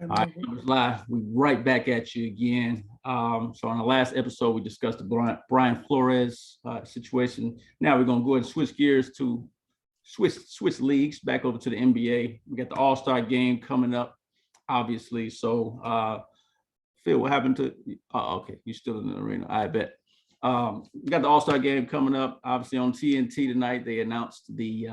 All right, NumbersLie, we right back at you again. So on the last episode, we discussed the Brian Flores situation. Now we're gonna go ahead and switch gears to switch leagues back over to the NBA. We got the All-Star game coming up, obviously. So Phil, what happened to? Oh, okay, you're still in the arena. I bet. We got the All-Star game coming up. Obviously on TNT tonight, they announced the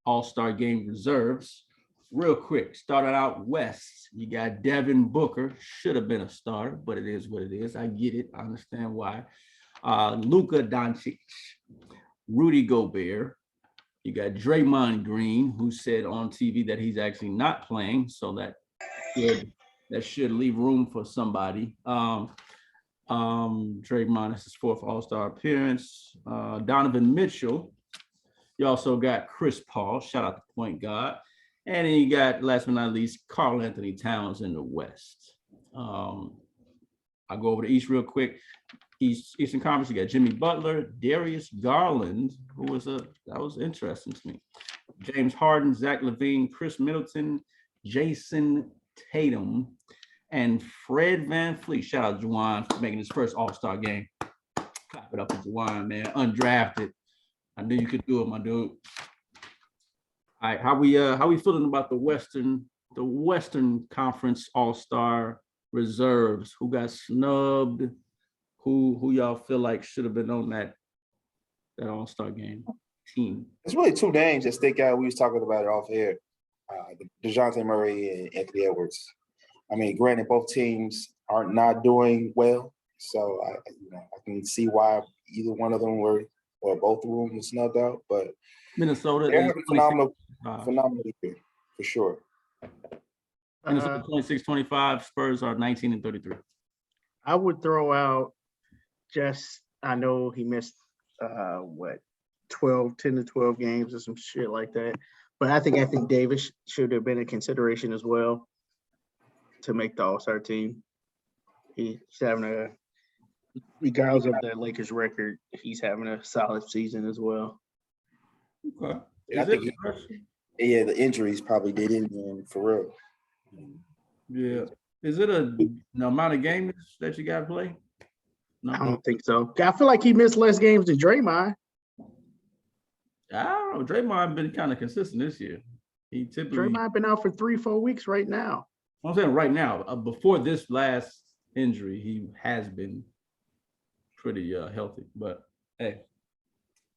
All-Star game reserves. Real quick, started out west. You got Devin Booker, should have been a starter, but it is what it is. I get it. I understand why. Luka Doncic, Rudy Gobert. You got Draymond Green, who said on TV that he's actually not playing, so that should leave room for somebody. Draymond is his fourth All-Star appearance. Donovan Mitchell. You also got Chris Paul, shout out to point guard. And then you got, last but not least, Karl Anthony Towns in the West. I'll go over the East real quick. Eastern Conference, you got Jimmy Butler, Darius Garland, that was interesting to me. James Harden, Zach LaVine, Chris Middleton, Jason Tatum, and Fred VanVleet. Shout out to Juwan for making his first All-Star game. Clap it up to Juwan, man. Undrafted. I knew you could do it, my dude. All right, how we feeling about the Western Conference All-Star reserves? Who got snubbed? Who y'all feel like should have been on that All-Star game team? It's really two names that stick out. We was talking about it off air. DeJounte Murray and Anthony Edwards. I mean, granted, both teams are not doing well, so I can see why either one of them were or both of them were snubbed out. But Minnesota, they're having phenomenal year for sure. Minnesota 26-25, Spurs are 19-33. I would throw out I know he missed 10 to 12 games or some shit like that. But I think Anthony Davis should have been a consideration as well to make the All-Star team. He's having regardless of the Lakers record, he's having a solid season as well. Okay. I think the injuries probably did in for real. Yeah. Is it an amount of games that you got to play? No. I don't think so. I feel like he missed less games than Draymond. I don't know. Draymond been kind of consistent this year. Draymond been out for 3-4 weeks right now. I'm saying right now, before this last injury, he has been pretty healthy. But hey,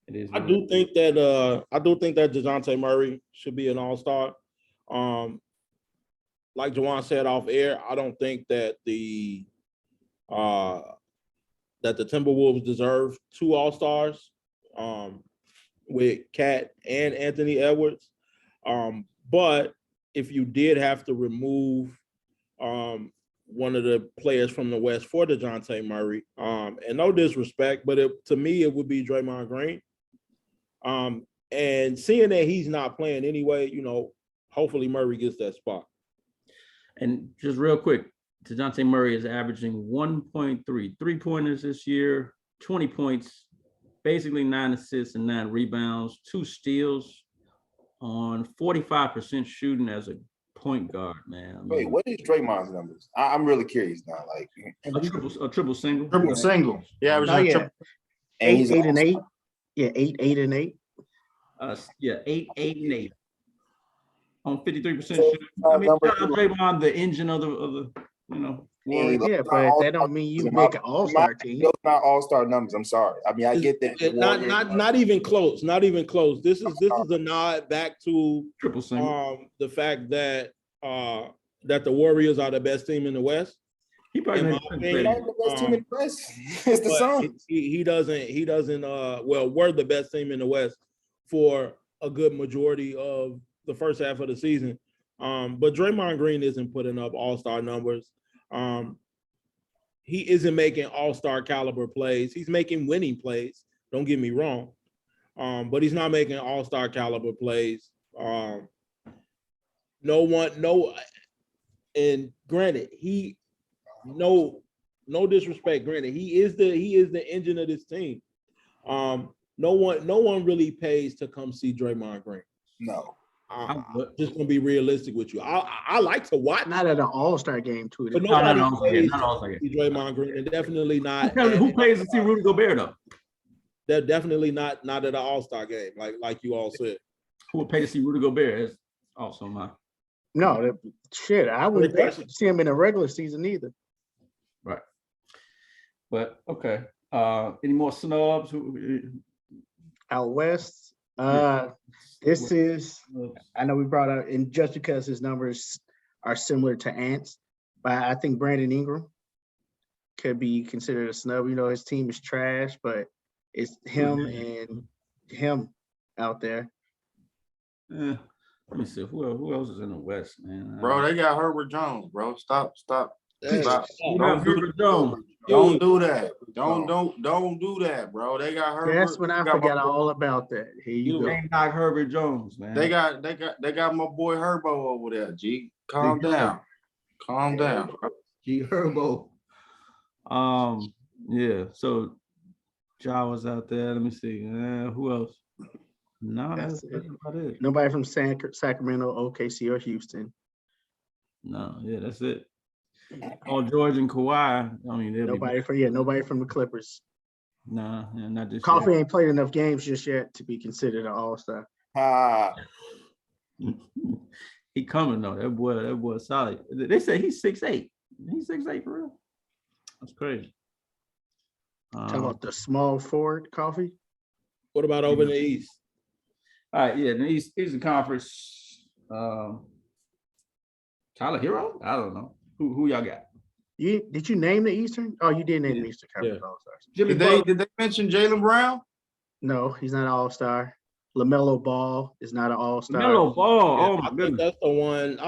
it is. I do think that DeJounte Murray should be an All-Star. Like Juwan said off air, I don't think that the Timberwolves deserve two All-Stars with Cat and Anthony Edwards. But if you did have to remove one of the players from the West for DeJounte Murray, and no disrespect, but to me, it would be Draymond Green. And seeing that he's not playing anyway, hopefully Murray gets that spot. And just real quick, DeJounte Murray is averaging 1.3 three-pointers this year, 20 points, basically 9 assists and 9 rebounds, 2 steals on 45% shooting as a point guard, man. Wait, what is Draymond's numbers? I'm really curious now. Like a triple single. Triple single. Yeah, triple. 8 and 8. Yeah, 8 and 8. 8 and 8. On 53% shooting. I mean, Draymond, the engine of the Yeah, but that don't mean you make an All-Star team. Those not All-Star numbers. I'm sorry. I mean, I get that. Not even close. Not even close. This is a nod back to triple single. The fact that that the Warriors are the best team in the West. He probably the best team in the West. It's the Suns. He doesn't. Well, we're the best team in the West for a good majority of the first half of the season. But Draymond Green isn't putting up All-Star numbers. He isn't making All-Star caliber plays. He's making winning plays. Don't get me wrong. But he's not making All-Star caliber plays. And granted, no disrespect, granted, he is the engine of this team. No one really pays to come see Draymond Green. No. I'm I'm good. just gonna be realistic with you. I like to watch, Not at an All-Star game too. but No, not nobody all again. pays Not all again. to see Draymond Green, and definitely not. Who pays to see Rudy Gobert though? They're definitely not at an All-Star game, like you all said. Who would pay to see Rudy Gobert? Is also my No, shit. I wouldn't pay to see him in a regular season either. right. But okay. Any more snubs? Out west, Yeah. this is. I know we brought up, and just because his numbers are similar to Ant's, but I think Brandon Ingram could be considered a snub. You know, his team is trash, but it's him and him out there. Let me see. Who else is in the West, man? Bro, they got Herbert Jones, bro. Stop. Hey, Stop. Who Don't got do Herbert Jones? Don't do that. Don't do that, bro. They got Herbert. That's when I They got forgot my boy- all about that. Here you go. Ain't knock Herbert Jones, man. They got my boy Herbo over there. G, calm Big down. Calm down. Bro. G Herbo. Yeah. So Ja was out there. Let me see. Who else? No, that's about it. Nobody from Sacramento, OKC, or Houston. No, yeah, that's it. Paul George and Kawhi. I mean, Nobody from the Clippers. Nah, yeah, not this Coffee ain't played enough games just yet to be considered an All-Star. year. He coming though. That boy solid. They say he's 6'8". He's 6'8" for real. That's crazy. Talking about the small forward, Coffee. what about over in the East? All right, yeah, the Eastern Conference. Tyler Hero? I don't know. Who y'all got? Did you name the Eastern? Oh, you did name the Eastern Conference Yeah. All-Stars. Jimmy Did they mention Jaylen Brown? No, he's not an All-Star. LaMelo Ball is not an All-Star. Melo Ball. Yeah, Oh my I think goodness. that's the one.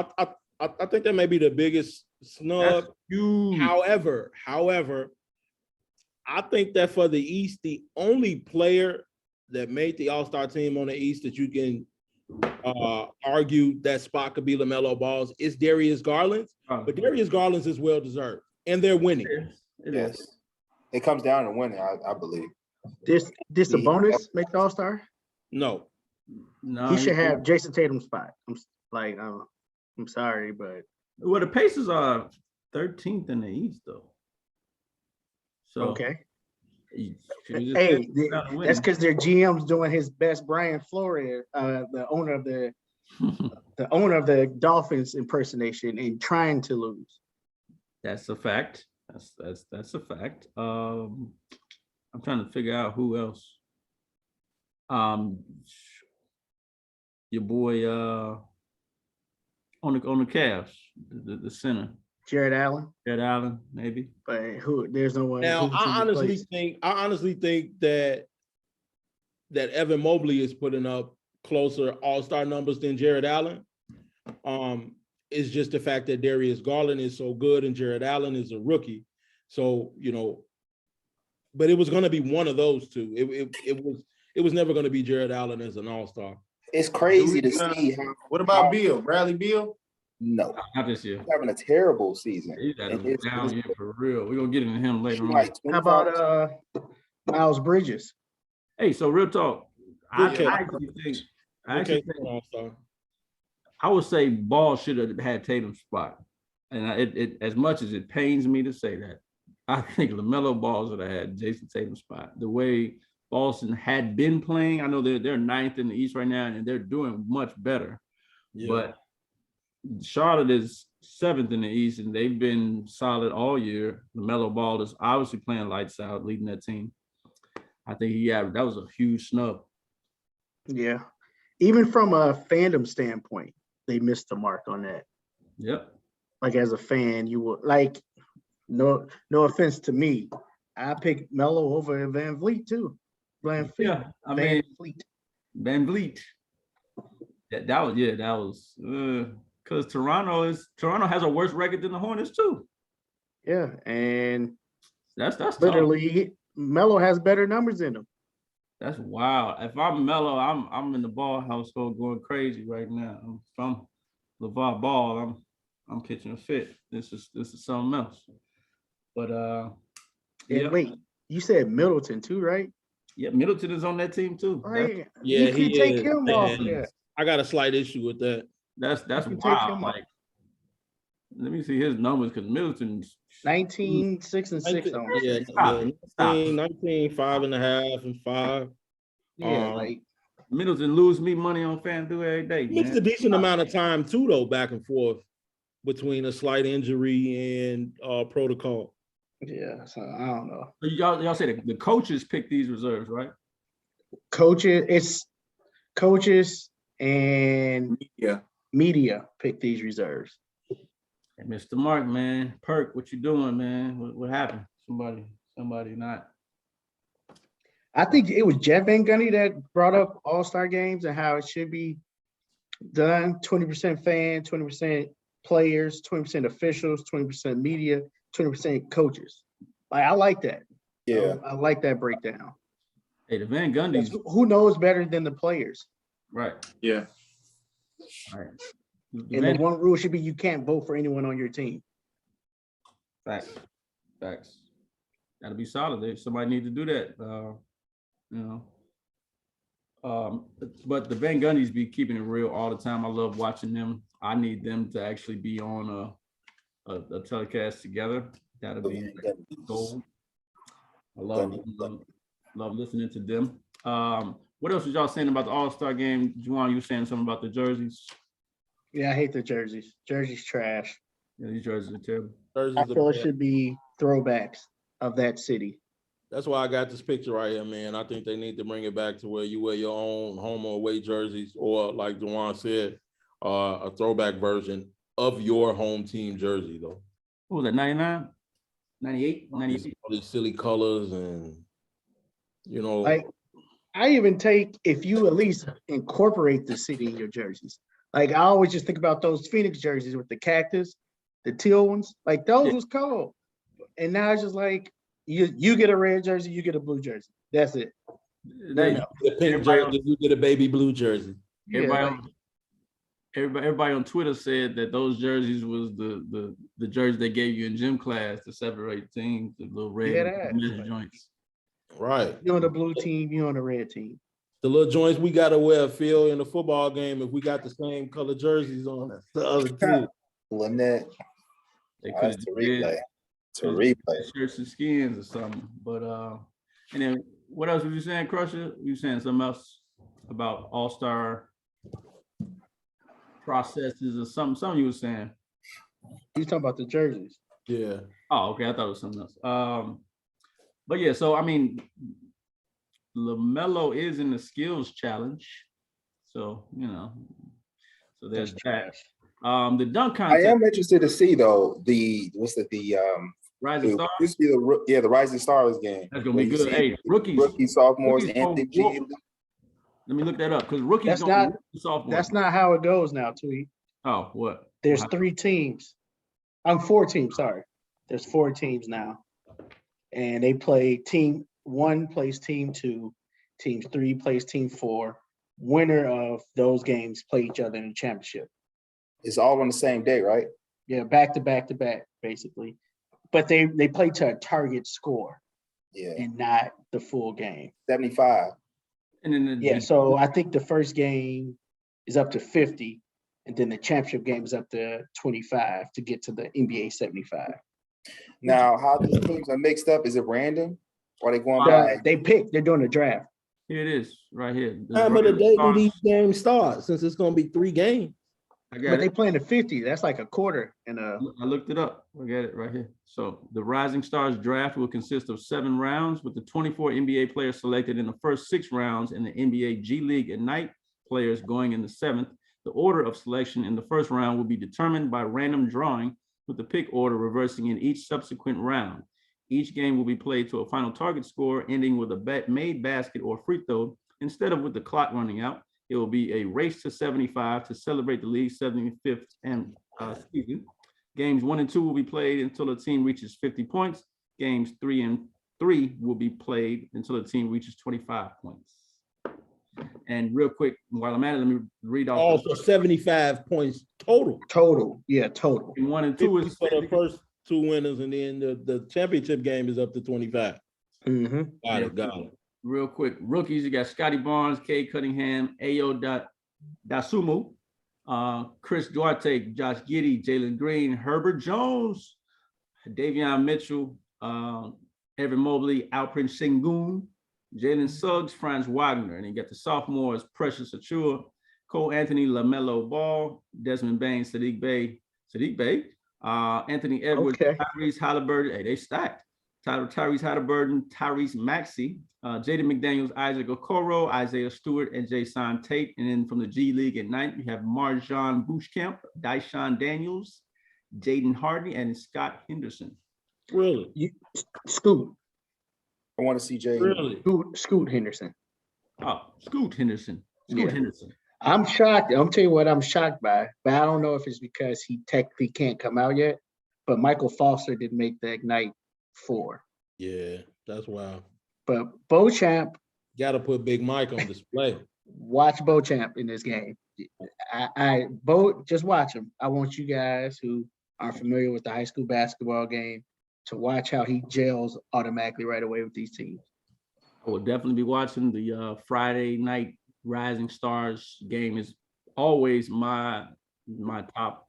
I think that may be the biggest snub. That's huge. However, I think that for the East, the only player that made the All-Star team on the East that you can argue that spot could be LaMelo Ball's is Darius Garland's, but Darius Garland's is well deserved, and they're winning. It Yes. is. It comes down to winning, I believe. This a bonus make the All-Star? No, No, He should have Jason Tatum's spot. I'm sorry, but Well, the Pacers are 13th in the East, though. So okay. you should just Hey, get down to winning. that's because their GM's doing his best. Brian Flores, the owner of the Dolphins impersonation and trying to lose. That's a fact. That's a fact. I'm trying to figure out who else. Your boy on the Cavs, the center, Jared Allen, Jared Allen, maybe. but there's no one. now who I can replace- honestly think that Evan Mobley is putting up closer All-Star numbers than Jared Allen. It's just the fact that Darius Garland is so good and Jared Allen is a rookie. So, but it was going to be one of those two. It was never going to be Jared Allen as an All-Star. It's crazy to see how. What about Beal? Bradley Beal? No, Not this year. he's having a terrible season. He's had a And it's- down year for real. We're gonna get into him later on. Like How about Miles Bridges? Hey, so real talk. Okay. I actually Okay, think All-Star. I would say Ball should have had Tatum's spot. And it as much as it pains me to say that, I think LaMelo Ball should have had Jason Tatum's spot. The way Boston had been playing, I know they're ninth in the East right now, and they're doing much better. Yeah. But Charlotte is seventh in the East, and they've been solid all year. LaMelo Ball is obviously playing lights out, leading that team. I think that was a huge snub. Yeah, even from a fandom standpoint, they missed the mark on that. Yep. Like as a fan, you would like. No offense to me, I picked Melo over Van Vliet too. Van Vliet. Yeah, I mean Vliet. Van Vliet. That was because Toronto has a worse record than the Hornets too. Yeah, and That's tough. literally Melo has better numbers in him. That's wild. If I'm Melo, I'm in the Ball household going crazy right now. If I'm LeVar Ball, I'm catching a fit. This is something else. But And yeah, wait, you said Middleton too, right? Middleton is on that team too. Right. Yeah, you can he take is. him off And there. I got a slight issue with that. That's You take wild. him up. Like, let me see his numbers because Middleton's 19, 6 and 6 on the Yeah, season. Stop it. Stop. 19, 5.5, and 5. Yeah, like Middleton lose me money on FanDuel every day, He missed a man. decent amount of time too, though, back and forth between a slight injury and protocol. yeah, so I don't know. So y'all say the coaches pick these reserves, right? It's coaches and Yeah. media pick these reserves. Hey, Mr. Mark, man, Perk, what you doing, man? What happened? Somebody not. I think it was Jeff Van Gundy that brought up All-Star games and how it should be done. 20% fan, 20% players, 20% officials, 20% media, 20% coaches. Like I like that. Yeah. I like that breakdown. Hey, the Van Gundy's Who knows better than the players? right. Yeah. All right. And the one rule should be you can't vote for anyone on your team. Facts. Gotta be solid. Somebody need to do that. But the Van Gundys be keeping it real all the time. I love watching them. I need them to actually be on a telecast together. That'll be gold. I love listening to them. What else was y'all saying about the All-Star game? Juwan, you were saying something about the jerseys? Yeah, I hate the jerseys. Jerseys trash. Yeah, these jerseys are terrible. I feel it should be throwbacks of that city. That's why I got this picture right here, man. I think they need to bring it back to where you wear your own home or away jerseys, or like Juwan said, a throwback version of your home team jersey, though. What was that, 99? 98? 98? All these silly colors and, you know. Like, I even take if you at least incorporate the city in your jerseys. Like, I always just think about those Phoenix jerseys with the cactus, the teal ones. Like, those was cool. And now it's just like, you get a red jersey, you get a blue jersey. That's it. They, The pink jersey, you get a baby blue jersey. everybody on Twitter said that those jerseys was the jersey they gave you in gym class to separate teams, the little red measure joints. Right. You on the blue team, you on the red team. The little joints we gotta wear, Phil, in the football game if we got the same color jerseys on. That's the other team. Lynette. They That's could to replay. To replay. shirts and skins or something. But and then what else were you saying, Crusher? You saying something else about All-Star processes or something you were saying? You talking about the jerseys. Yeah. Oh, okay. I thought it was something else. But yeah, so I mean, LaMelo is in the skills challenge. So, so there's that. The dunk contest. I am interested to see though Rising Stars. This be the Rising Stars game. That's gonna be good. Hey, rookies, sophomores, rookies and the go- G. let me look that up because rookies That's don't not- sophomore. That's not how it goes now, Tweet. Oh, what? There's Wow. 3 teams. I'm 4 teams, sorry. There's 4 teams now. And they play team 1 plays team 2, team 3 plays team 4. Winner of those games play each other in the championship. It's all on the same day, right? Yeah, back to back to back, basically. But they play to a target score Yeah. and not the full game. 75. And then Yeah, so I think the first game is up to 50, and then the championship game is up to 25 to get to the NBA 75. Now, how these teams are mixed up, is it random? Or are they going by? They're doing a draft. here it is, right here. The Time of the Rising day do Stars. these games start, since it's gonna be 3 games. I got But they it. playing the 50. That's like a quarter and a I looked it up. I got it right here. So the Rising Stars draft will consist of 7 rounds with the 24 NBA players selected in the first 6 rounds and the NBA G League Ignite players going in the 7th. The order of selection in the first round will be determined by random drawing with the pick order reversing in each subsequent round. Each game will be played to a final target score ending with a made basket or free throw instead of with the clock running out. It will be a race to 75 to celebrate the league's 75th season. Games 1 and 2 will be played until the team reaches 50 points. Games 3 and 3 will be played until the team reaches 25 points. And real quick, while I'm at it, let me read off. Also 75 points total. total. Yeah, total. 1 and 2 50 is for the first 2 winners, and then the championship game is up to 25. Mm-hmm. Got it. real quick. Rookies, you got Scotty Barnes, Cade Cunningham, Ayo Dasumu, Chris Duarte, Josh Giddey, Jalen Green, Herbert Jones, Davion Mitchell, Evan Mobley, Alprin Sengun, Jalen Suggs, Franz Wagner. And you got the sophomores, Precious Achua, Cole Anthony, LaMelo Ball, Desmond Bain, Sadiq Bey, Anthony Edwards, Okay. Tyrese Halliburton. Hey, they stacked. Tyrese Halliburton, Tyrese Maxey, Jaden McDaniels, Isaac Okoro, Isaiah Stewart, and Jason Tate. And then from the G League at night, we have Marjan Bushcamp, Dyshawn Daniels, Jaden Hardy, and Scott Henderson. Really? Scoot I want to see Jay. Really? Scoot Henderson. Oh, Scoot Henderson. Yeah. Henderson. I'm shocked. I'm tell you what I'm shocked by, but I don't know if it's because he technically can't come out yet. But Michael Foster did make the Ignite 4. Yeah, that's wild. But Beauchamp, Got to put Big Mike on display. watch Beauchamp in this game. Just watch him. I want you guys who aren't familiar with the high school basketball game to watch how he gels automatically right away with these teams. I will definitely be watching the Friday night Rising Stars game. Is always my top,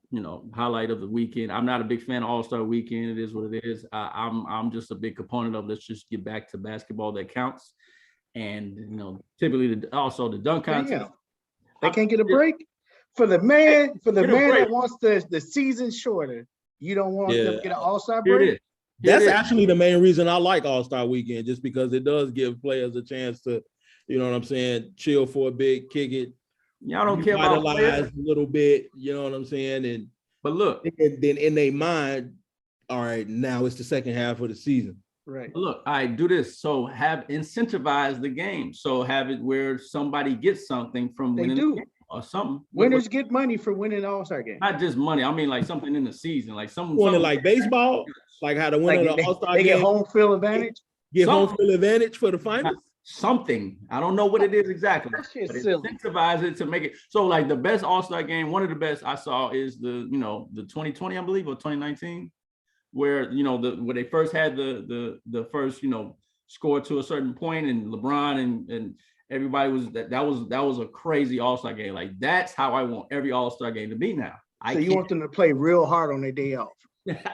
highlight of the weekend. I'm not a big fan of All-Star Weekend. It is what it is. I'm just a big component of let's just get back to basketball that counts. And typically also the dunk contest. Damn. They can't get a break for the man break. that wants the season shorter. You don't want them to get an All-Star Here break. it is. That's actually the main reason I like All-Star Weekend, just because it does give players a chance to, chill for a bit, kick it. Y'all don't care about players. A little bit, you know what I'm saying? But look, then in their mind, all right, now it's the second half of the season. Right. look, I do this. So have incentivize the game. So have it where somebody gets something from They winning do. the game or something. Winners get money for winning the All-Star game. Not just money. I mean, like something in the season, like You want it like baseball, like how the winner of the All-Star they game get home field advantage. get home Something. field advantage for the finals. Something. I don't know what it is exactly. That shit's But silly. incentivize it to make it so. Like the best All-Star game, one of the best I saw is the 2020, I believe, or 2019, where where they first had the first score to a certain point, and LeBron and everybody was that was a crazy All-Star game. Like that's how I want every All-Star game to be now. So you want them to play real hard on their day off.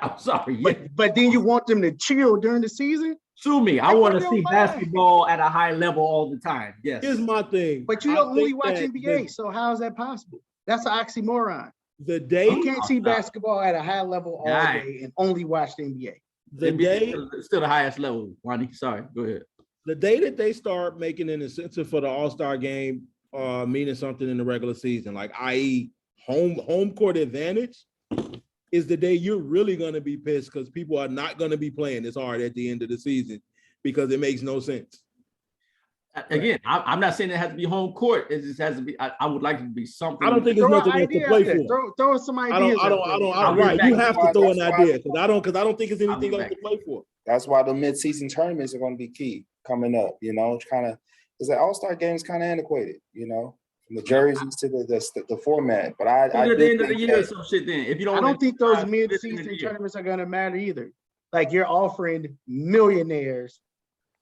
I'm sorry. Yeah. But then you want them to chill during the season. Sue me. I That's want to what see you're lying. basketball at a high level all the time. Yes. Here's my thing. But you I don't only think watch that NBA. So how is that possible? That's an oxymoron. The day, You can't see basketball at a high level all Right. day and only watch the NBA. the NBA day, is still the highest level, Wani. Sorry. Go ahead. the day that they start making an incentive for the All-Star game, meaning something in the regular season, like i.e. home court advantage, is the day you're really going to be pissed because people are not going to be playing this hard at the end of the season because it makes no sense. Again, I'm not saying it has to be home court. It just has to be. I would like it to be something. I don't think there's Throw nothing an else to idea play out there. for. Throw some I ideas. I'll right. be You back. have to throw an That's why- idea because I don't think there's I'll anything be else back. to play for. That's why the mid-season tournaments are going to be key coming up. It's kind of because the All-Star game is kind of antiquated. From the jerseys to the format. But I At the do end of the think year, or that- some shit. Then, if you don't, I don't think those at the end of the mid-season year. tournaments are going to matter either. Like you're offering millionaires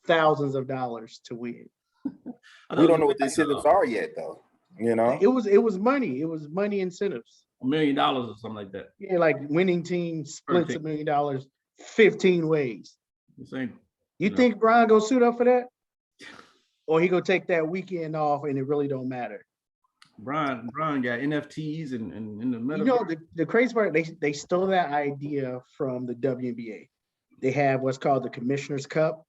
thousands of dollars to win. we don't know what the incentives are yet, though. It was money. It was money incentives. $1 million or something like that. Yeah, like winning team splits team. $1 million 15 ways. The same. You No. think Brian go suit up for that? Or he go take that weekend off and it really don't matter? Brian got NFTs and in the middle. The crazy part, they stole that idea from the WNBA. They have what's called the Commissioner's Cup.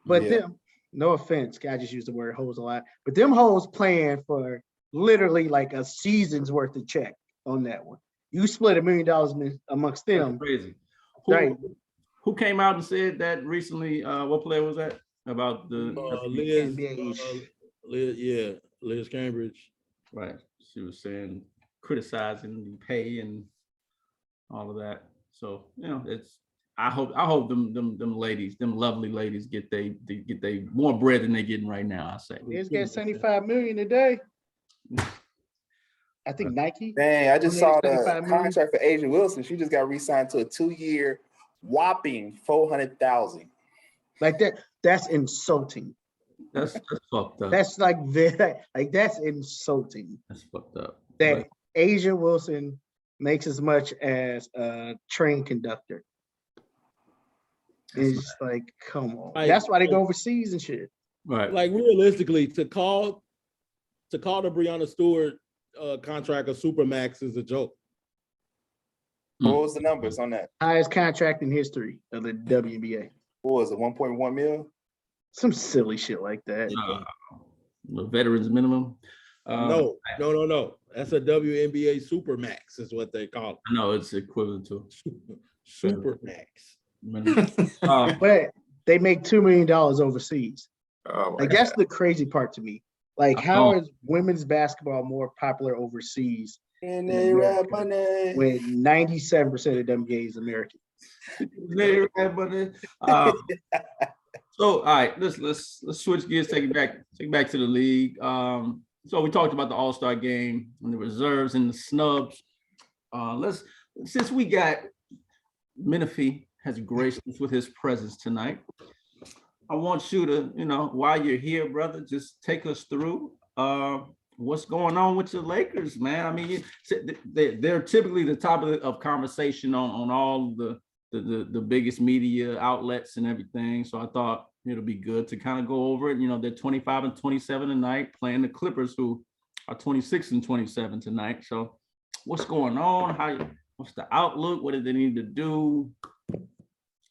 But Yeah. them, no offense, I just use the word hoes a lot, but them hoes playing for literally like a season's worth of check on that one. You split $1 million amongst them. Crazy. Right. Who came out and said that recently? What player was that? About the Liz Cambridge. right. She was saying criticizing the pay and all of that. So it's. I hope them ladies, them lovely ladies, get they more bread than they're getting right now. I say. Liz got $75 million a day. I think Nike. Dang, I just Only saw the 75 million. contract for Asia Wilson. She just got re-signed to a 2-year whopping $400,000. Like that's insulting. That's fucked up. That's like that's insulting. That's fucked up. That Asia Wilson makes as much as a train conductor. It's just like, come on. Like, That's why they go overseas and shit. Right. Like realistically, to call the Breonna Stewart contract a supermax is a joke. What was the numbers on that? Highest contract in history of the WNBA. What was it? 1.1 mil? Some silly shit like that. The veterans minimum. No. That's a WNBA supermax is what they call it. I know it's equivalent to Supermax. But they make $2 million overseas. Oh, Like that's the crazy part to me. Like, how is women's basketball more popular overseas And they rap money. when 97% of them gays American? So all right, let's switch gears, take it back to the league. So we talked about the All-Star game and the reserves and the snubs. Since we got Menifee has graced us with his presence tonight, I want you to, while you're here, brother, just take us through what's going on with the Lakers, man. I mean, they're typically the top of conversation on all the biggest media outlets and everything. So I thought it'll be good to kind of go over it. They're 25-27 tonight, playing the Clippers, who are 26-27 tonight. So what's going on? What's the outlook? What do they need to do?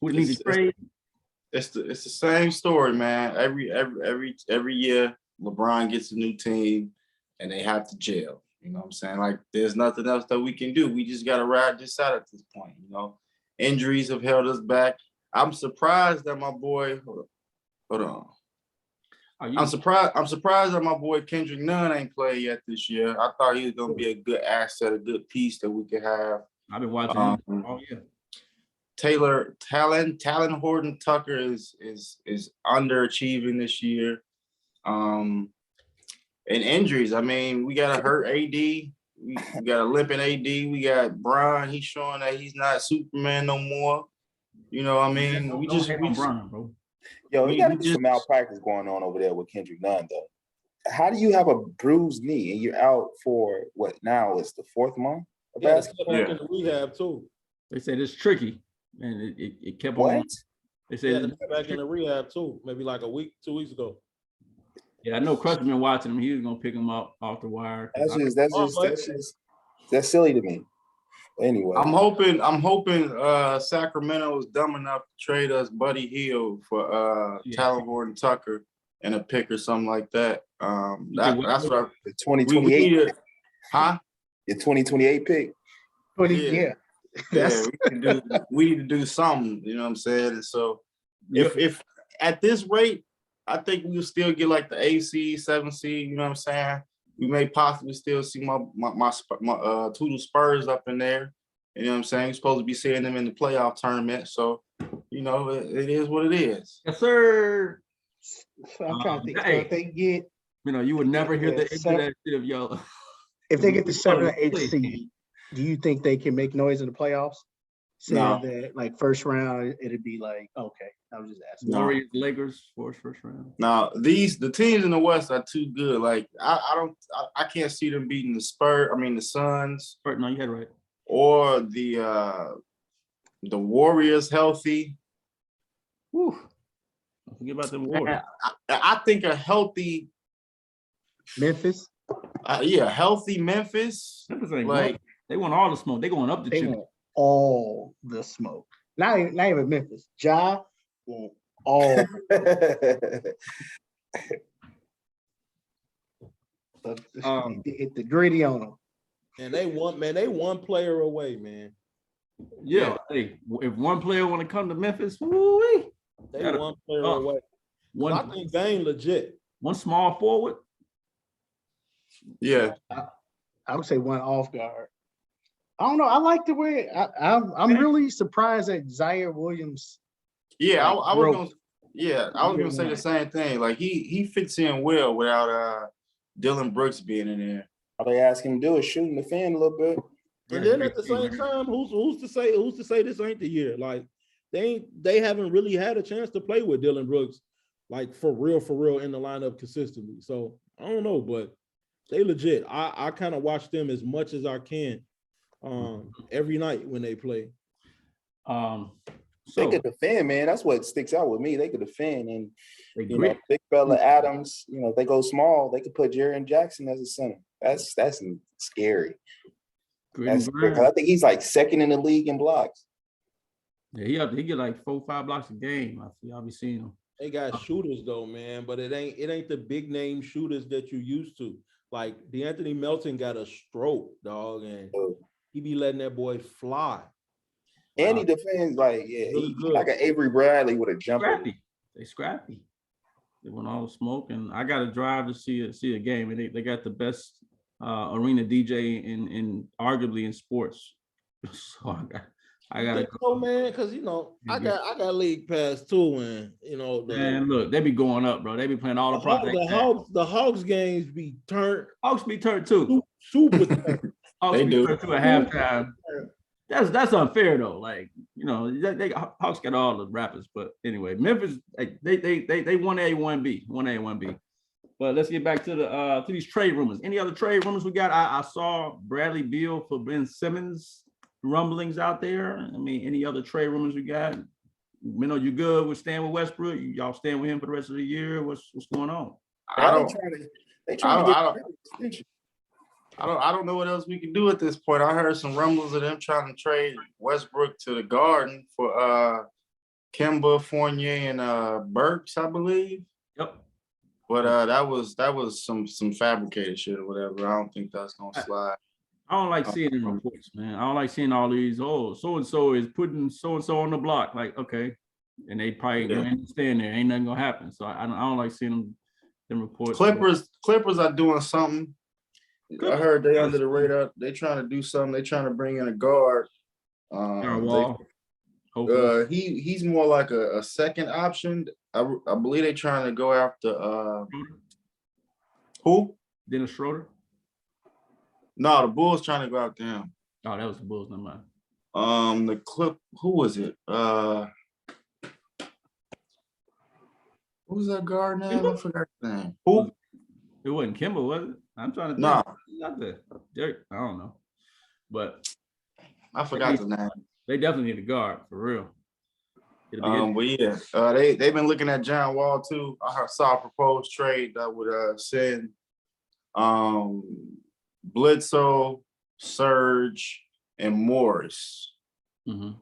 Who do they need to trade? It's the same story, man. Every year, LeBron gets a new team and they have to jail. You know what I'm saying? Like, there's nothing else that we can do. We just got to ride this out at this point. Injuries have held us back. I'm surprised that my boy. Hold on. I'm surprised that my boy Kendrick Nunn ain't played yet this year. I thought he was gonna be a good asset, a good piece that we could have. I've been watching him all year. Talon Horton Tucker is underachieving this year. And injuries. I mean, we got a hurt AD. We got a limping AD. We got Bron. He's showing that he's not Superman no more. You know what I mean? We just Bron, bro. Yo, we got some malpractice going on over there with Kendrick Nunn, though. How do you have a bruised knee and you're out for what now? It's the 4th month of basketball? Back in the rehab too. They said it's tricky, and it kept What? on. They said Back in the rehab too, maybe like 2 weeks ago. Yeah, I know Crush been watching him. He was gonna pick him up off the wire. That's silly to me. Anyway, I'm hoping Sacramento is dumb enough to trade us Buddy Hield for Talon Horton Tucker and a pick or something like that. That's what the 2028 huh? Your 2028 pick. Yeah. We need to do something, you know what I'm saying? And so if at this rate, I think we'll still get like the 8 seed, 7 seed, you know what I'm saying? We may possibly still see my Toodle Spurs up in there. You know what I'm saying? We're supposed to be seeing them in the playoff tournament. So, it is what it is. Yes, sir. So I'm trying to think. Hey. So if they get, You would never hear that shit of y'all. if they get the 7 or 8 seed, do you think they can make noise in the playoffs? Saying that like first round, it'd be like, okay, I was just asking. No. Warriors, Lakers, first round. Now the teams in the West are too good. Like I can't see them beating the the Suns. No, you had it right. Or the Warriors healthy. Whew. Don't forget about the Warriors. I think a healthy Memphis. Healthy Memphis. Memphis ain't Like they want all the smoke. They going up the They chimney. want all the smoke. Not even Memphis. Ja want all. Hit the gritty on them. And they one player away, man. Yeah. Hey, if one player want to come to Memphis, woo-wee. They one player away. I think Dame legit. One small forward. yeah. I would say one off guard. I don't know. I like the way I'm really surprised at Zaire Williams. Yeah, I was growth. gonna say the same thing. Like he fits in well without Dylan Brooks being in there. All they ask him to do is shoot in the fan a little bit. And then at the same time, who's to say this ain't the year? Like they haven't really had a chance to play with Dylan Brooks like for real in the lineup consistently. So I don't know, but they legit. I kind of watch them as much as I can every night when they play. They So could defend, man. That's what sticks out with me. They could defend, and they you know, grit. big fella Adams. You know, if they go small, they could put Jaren Jackson as a center. That's scary. Grit and That's scary. 'Cause grind. I think he's like second in the league in blocks. Yeah, he get like 4 or 5 blocks a game. I'll be seeing him. They got shooters though, man, but it ain't the big name shooters that you used to. Like DeAnthony Melton got a stroke, dog, and So, he be letting that boy fly. and he defends like Really he good. like an Avery Bradley with a jumper. Scrappy. They scrappy. They want all the smoke, and I got to drive to see a game. And they got the best arena DJ in arguably in sports. So I got to go. Oh man, because I got league pass too, and Man, look, they be going up, bro. They be playing all the projects. the Hawks games be turned Hawks be turned too. super turned. Hawks They be do. turned to a halftime. That's unfair though. Like they Hawks got all the rappers, but anyway, Memphis they 1A 1B. But let's get back to these trade rumors. Any other trade rumors we got? I saw Bradley Beal for Ben Simmons rumblings out there. I mean, any other trade rumors we got? You good with staying with Westbrook? Y'all staying with him for the rest of the year? What's going on? I don't. They trying to I get an extension. I don't know what else we can do at this point. I heard some rumbles of them trying to trade Westbrook to the Garden for Kemba, Fournier, and Burks, I believe. Yep. But that was some fabricated shit or whatever. I don't think that's gonna slide. I don't like seeing in reports, man. I don't like seeing all these, so and so is putting so and so on the block. Like, okay. And they probably gonna stand there. Ain't nothing gonna happen. So I don't like seeing them reports. Clippers are doing something. I heard they under the radar. They trying to do something. They trying to bring in a guard. Wall. He's more like a second option. I believe they trying to go after who? Dennis Schroeder. No, the Bulls trying to go after him. Oh, that was the Bulls, never mind. The Clip. Who was it? Who was that guard name? I forgot his name. Who? It wasn't Kimba, was it? I'm trying to think. Nah. Not the Derek. I don't know. But I forgot the name. they definitely need a guard for real. But yeah, they've been looking at John Wall too. I saw a proposed trade that would send Bledsoe, Serge, and Morris to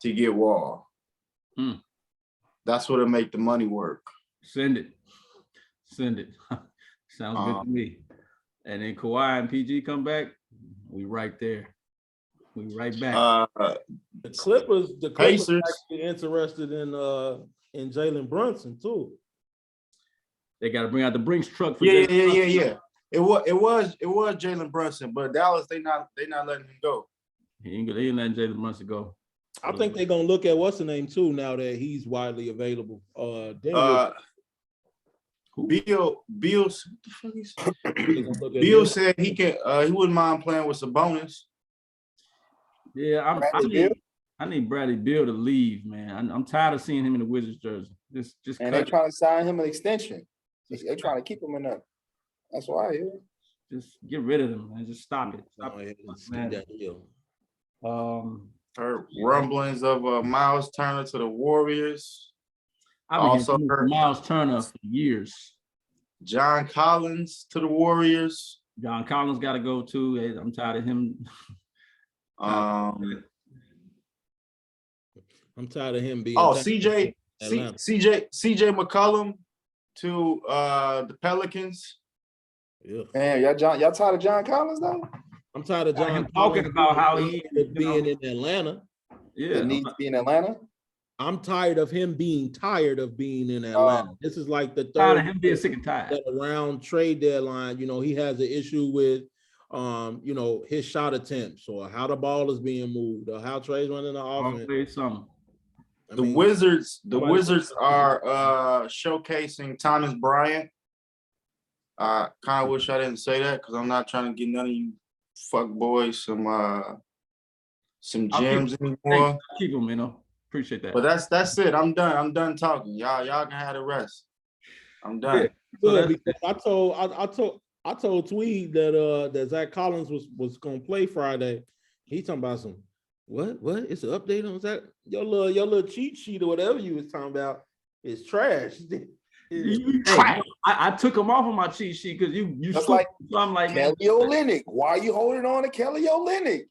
get Wall. That's what'll make the money work. Send it. Sounds good to me. And then Kawhi and PG come back, we right there. We right back. The Clippers Pacers actually interested in Jalen Brunson too. They got to bring out the Brinks truck for Yeah. It was Jalen Brunson, but Dallas they not letting him go. He ain't letting Jalen Brunson go. I think they're gonna look at what's the name too now that he's widely available. Bill, what the fuck is Bill said he wouldn't mind playing with Sabonis. Yeah, I need Bradley Beal to leave, man. I'm tired of seeing him in the Wizards jersey. Just And they're trying to sign him an extension. They're trying to keep him in there. That's why I hear. Just get rid of him, man. Just stop it. Heard rumblings of Miles Turner to the Warriors. I've also heard Miles Turner for years. John Collins to the Warriors. John Collins got to go too. I'm tired of him. I'm tired of him being. CJ McCollum to the Pelicans. Yeah. Man, y'all tired of John Collins though? I'm tired of John talking about how he being in Atlanta. Yeah, needs to be in Atlanta. I'm tired of him being tired of being in Atlanta. This is like the third. Tired of him being sick and tired. Around trade deadline, he has an issue with, his shot attempts or how the ball is being moved or how Trey's running the offense. The Wizards are showcasing Thomas Bryant. I kind of wish I didn't say that because I'm not trying to get none of you fuck boys some gems anymore. Keep them, Appreciate that. But that's it. I'm done. I'm done talking. Y'all can have the rest. I'm done. So Good, that's- because I told Tweed that Zach Collins was gonna play Friday. He talking about some what? It's an update on Zach. Your little cheat sheet or whatever you was talking about is trash. Hey, I took him off of my cheat sheet because you Just so like I'm like, man, Kelly Olynyk. Why are you holding on to Kelly Olynyk?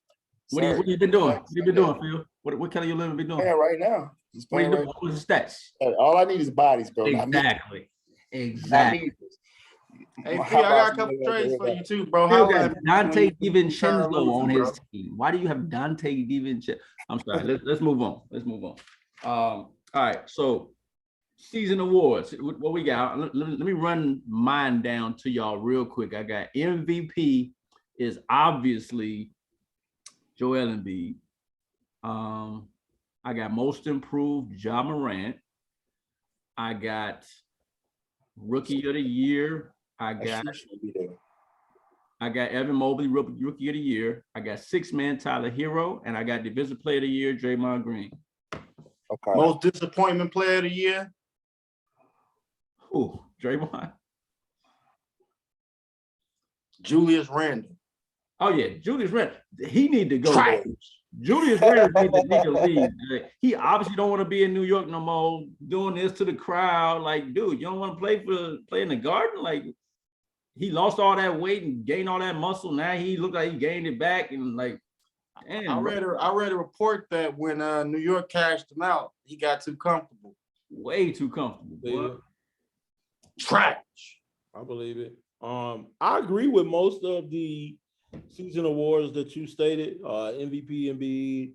what you been doing? What you been doing, Phil? What Kelly Olynyk been doing? Playing right now. He's What you playing doing? right What's the stats? now. All I need is bodies, bro. Not me. Exactly. Not Exactly. me. Hey, How Phil, I got about a couple you? trades for you too, bro. Phil Holla got at me Dante when you start DiVincenzo on losing, his bro. team. Why do you have Dante DiVincenzo? I'm sorry. Let's move on. All right. So season awards. What we got? Let me run mine down to y'all real quick. I got MVP is obviously Joel Embiid. I got most improved Ja Morant. I got rookie of the year. I got Evan Mobley, rookie of the year. I got six-man Tyler Hero, and I got defensive player of the year, Draymond Green. Okay. Most disappointment player of the year. Who? Draymond. Julius Randle. Oh yeah, Julius Randle. He need to go. Trash. Julius Randle need to leave. He obviously don't want to be in New York no more. Doing this to the crowd, like, dude, you don't want to play in the Garden. Like, he lost all that weight and gained all that muscle. Now he looked like he gained it back, and like, damn, I read a report that when New York cashed him out, he got too comfortable. way too comfortable. Boy. Trash. I believe it. I agree with most of the season awards that you stated. MVP, Embiid,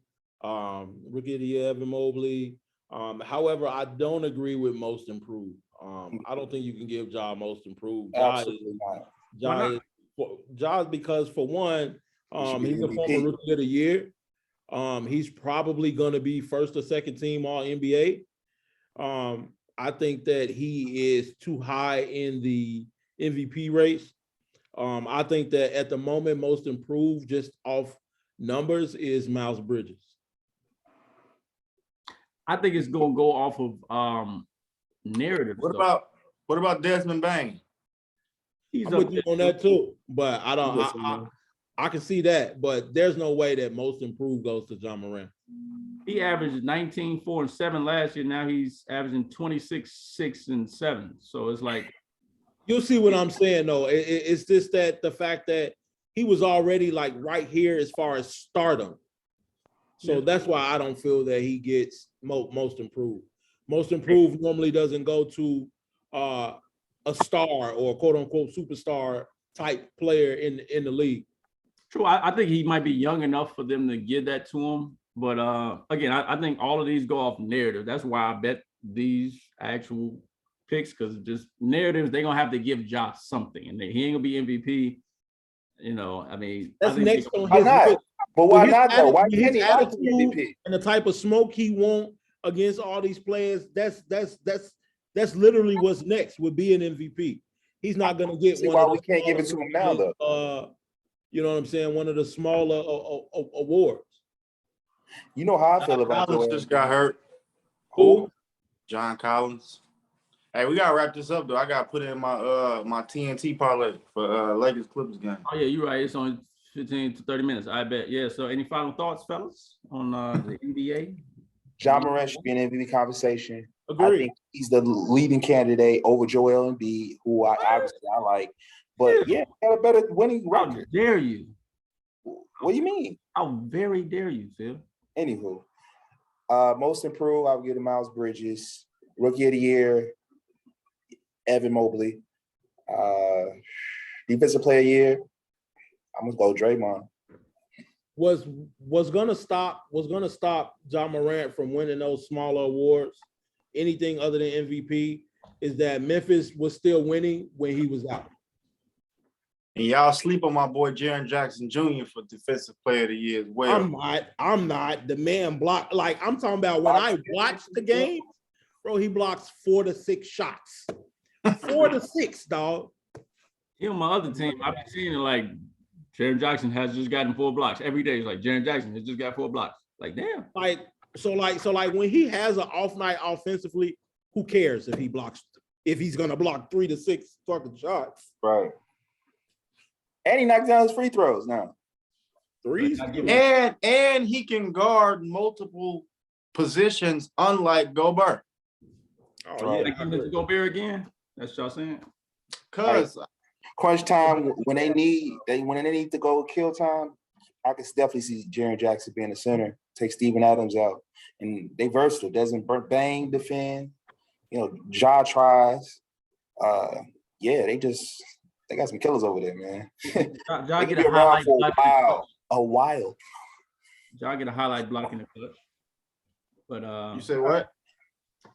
Rookie of the Year, Evan Mobley. However, I don't agree with most improved. I don't think you can give Ja most improved. Absolutely not. Ja because for one, He should be he's a MVP. former Rookie of the Year. He's probably going to be first or second team All NBA. I think that he is too high in the MVP race. I think that at the moment, most improved just off numbers is Miles Bridges. I think it's gonna go off of narrative. What stuff. about Desmond Bain? He's I'm up with you there. on that too, but I don't. Listen, man. I can see that, but there's no way that most improved goes to Ja Morant. He averaged 19, 4, and 7 last year. Now he's averaging 26, 6, and 7. So it's like, You'll see what I'm saying, though. It's just that the fact that he was already like right here as far as stardom. So that's why I don't feel that he gets most improved. Most improved normally doesn't go to a star or quote unquote superstar type player in the league. true. I think he might be young enough for them to give that to him. But again, I think all of these go off narrative. That's why I bet these actual picks, because just narratives, they're gonna have to give Ja something, and he ain't gonna be MVP. You know, I mean, That's I think next on Why his not? list. But why His not though? Why attitude- can't he his not be attitude MVP? and the type of smoke he want against all these players, that's literally what's next with being MVP. He's not gonna get See one why of the we can't give it to him now, though. You know what I'm saying? One of the smaller awards. You know how I feel about Collins Joel. just got hurt. Who? John Collins. Hey, we gotta wrap this up though. I gotta put in my my TNT parlay for Lakers Clippers game. Oh yeah, you're right. It's only 15 to 30 minutes. I bet. Yeah. So, any final thoughts, fellas, on the NBA? Ja Morant should be in MVP conversation. I Agreed. think he's the leading candidate over Joel Embiid, who I obviously I like. But yeah, he got a better winning How record. dare you? What do you mean? How very dare you, Phil? Anywho, most improved, I would give to Miles Bridges. Rookie of the Year, Evan Mobley. Defensive Player of the Year, I'm gonna go Draymond. Was gonna stop Ja Morant from winning those smaller awards, anything other than MVP, is that Memphis was still winning when he was out. And y'all sleep on my boy Jaren Jackson Jr. for Defensive Player of the Year as well. I'm not. The man blocked. Like, I'm talking about when I watch the game, bro, he blocks 4 to 6 shots. 4 to 6, dog. He on my other team, I've been seeing it like Jaren Jackson has just gotten 4 blocks every day. It's like Jaren Jackson has just got 4 blocks. Like, damn. Like when he has an off night offensively, who cares if he blocks if he's gonna block 3 to 6 fucking shots. Right. And he knocks down his free throws now. Threes. And he can guard multiple positions, unlike Gobert. Oh Right. yeah. Like giving it to Gobert again. That's what y'all saying. Cause Crunch time when they need to go kill time, I can definitely see Jaren Jackson being the center, take Steven Adams out, and they versatile. Doesn't Bang defend, Ja tries. Yeah, they got some killers over there, man. Ja They get could a be around highlight for block in the clutch. a while. Ja get a highlight block in the clutch. But you say what?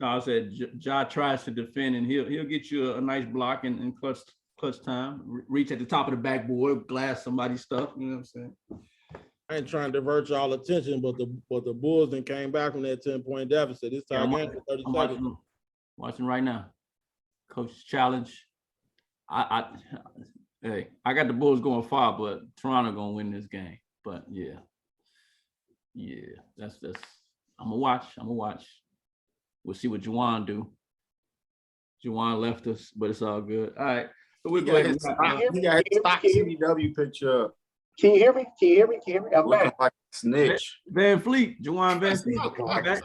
no, I said Ja tries to defend, and he'll get you a nice block in clutch time. Reach at the top of the backboard, glass somebody's stuff. You know what I'm saying? I ain't trying to divert y'all attention, but the Bulls then came back from that 10-point deficit. This time again for 30 I'm seconds. watching right now. Coach's challenge. Hey, I got the Bulls going far, but Toronto gonna win this game. But yeah, that's. I'm gonna watch. We'll see what Juwan do. Juwan left us, but it's all good. All right, so we're going. He got his stock CDW picture up, Can you hear me? I'm looking back. like a snitch. Van Fleet, Juwan Van Fleet.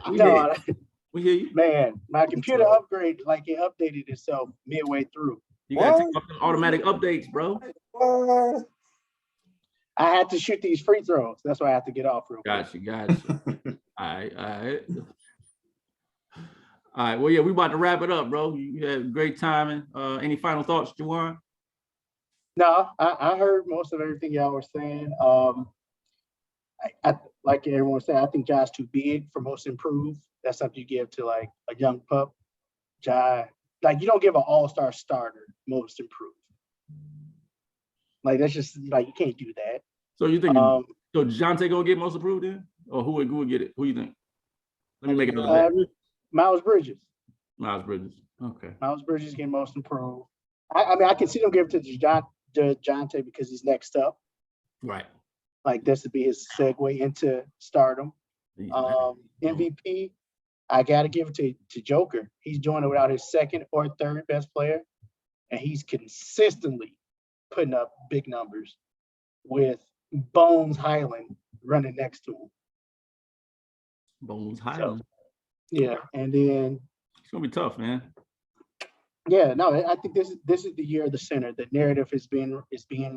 We hear No, you. We hear you. man, my computer upgraded, like it updated itself midway through. You gotta take off the automatic updates, bro. What? I had to shoot these free throws. That's why I have to get off real quick. Gotcha. All right. All right. Well, yeah, we about to wrap it up, bro. You had great timing. Any final thoughts, Juwan? No, I heard most of everything y'all were saying. I like everyone was saying, I think Ja's too big for most improved. That's something you give to like a young pup. Ja, like you don't give an all-star starter most improved. Like that's just like you can't do that. So you think so DeJounte gonna get most approved then? Or who would get it? Who you think? Let me make it Miles Bridges. Miles Bridges. Okay. Miles Bridges getting most improved. I mean, I can see them give it to DeJounte because he's next up. Right. Like this would be his segue into stardom. MVP, I got to give it to Joker. He's doing it without his second or third best player, and he's consistently putting up big numbers with Bones Highland running next to him. Bones Highland. So, yeah, and then It's gonna be tough, man. yeah, no, I think this is the year of the center. The narrative is being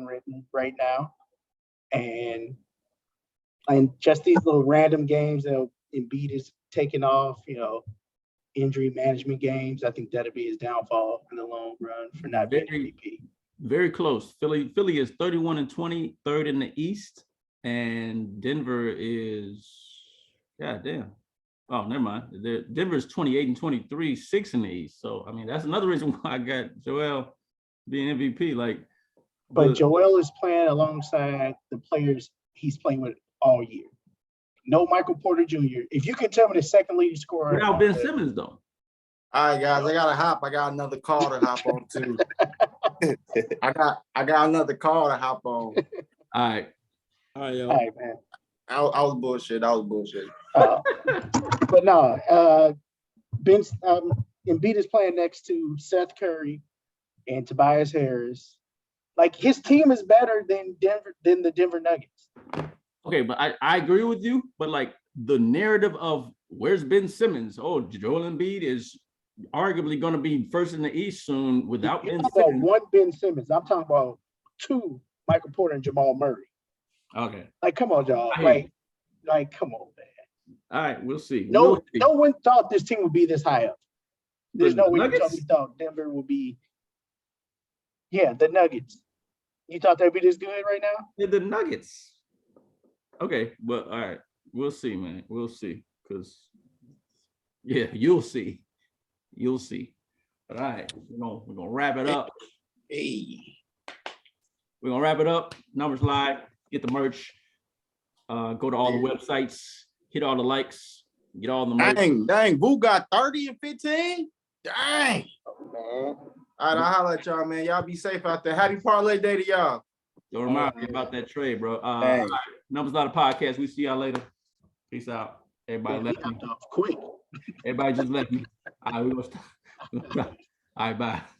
written right now, and just these little random games that Embiid is taking off, injury management games. I think that'll be his downfall in the long run for not being MVP. Very close. Philly is 31-20, third in the East, and Denver is damn. Oh, never mind. Denver's 28-23, 6th in the East. So I mean, that's another reason why I got Joel being MVP. But Joel is playing alongside the players he's playing with all year. No Michael Porter Jr. If you can tell me the second leading scorer without Ben Simmons though. All right, guys, I gotta hop. I got another call to hop on too. I got another call to hop on. All right, all right, man. I was bullshit. But no, Embiid is playing next to Seth Curry and Tobias Harris. Like his team is better than the Denver Nuggets. Okay, but I agree with you. But like the narrative of where's Ben Simmons? Oh, Joel Embiid is arguably going to be first in the East soon without Ben Simmons. One Ben Simmons. I'm talking about two Michael Porter and Jamal Murray. Okay. Like, come on, y'all. Like, come on, man. All right, we'll see. No one thought this team would be this high up. There's no way we thought Denver would be. Yeah, the Nuggets. You thought they'd be this good right now? Yeah, the Nuggets. Okay, but all right, we'll see, man. We'll see, because you'll see. You'll see. But all right, we're gonna wrap it up. Hey, we're gonna wrap it up. NumbersLie, get the merch. Go to all the websites, hit all the likes, get all the merch. Dang, Boo got 30 and 15. Dang. Oh, man. All right, I'll holler at y'all, man. Y'all be safe out there. Happy parlay day to y'all. Don't remind me about that trade, bro. All right. NumbersLie podcast. We see y'all later. Peace out. Everybody left me. Quick. Everybody just left me. All right, we're gonna stop. All right, bye.